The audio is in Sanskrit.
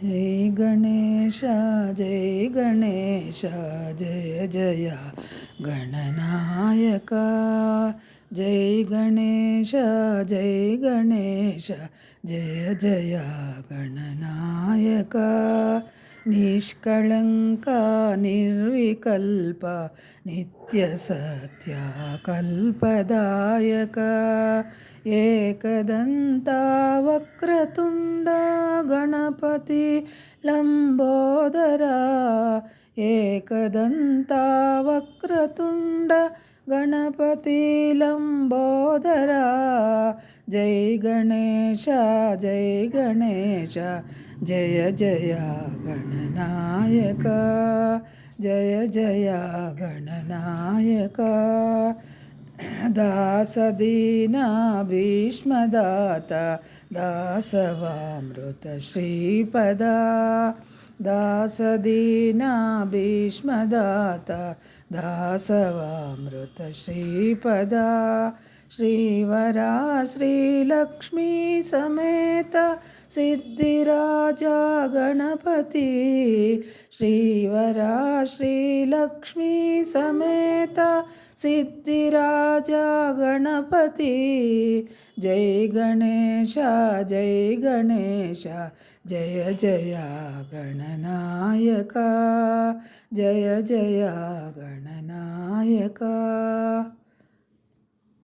जय गणेश जय गणेश जय जय गणनायक जय गणेश जय गणेश जय जय गणनायक निष्कळंक निर्विकल्प नित्यसत्य कल्पदायक एकदन्ता वक्रतुण्ड गणपति लंबोदरा एकदन्ता वक्रतुण्ड गणपति लंबोदरा जय गणेश जय गणेश जय जय गणनायक जय जय गणनायक दासदीना भीष्मदाता दासवामृत श्रीपदा दासदीना भीष्मदाता दासवामृत श्रीपदा श्रीवरा श्रीलक्ष्मी समेत सिद्धिराजा गणपति श्रीवरा श्रीलक्ष्मी समेत सिद्धिराजा गणपति जय गणेश जय गणेश जय जय गणनायक जय जय गणनायक।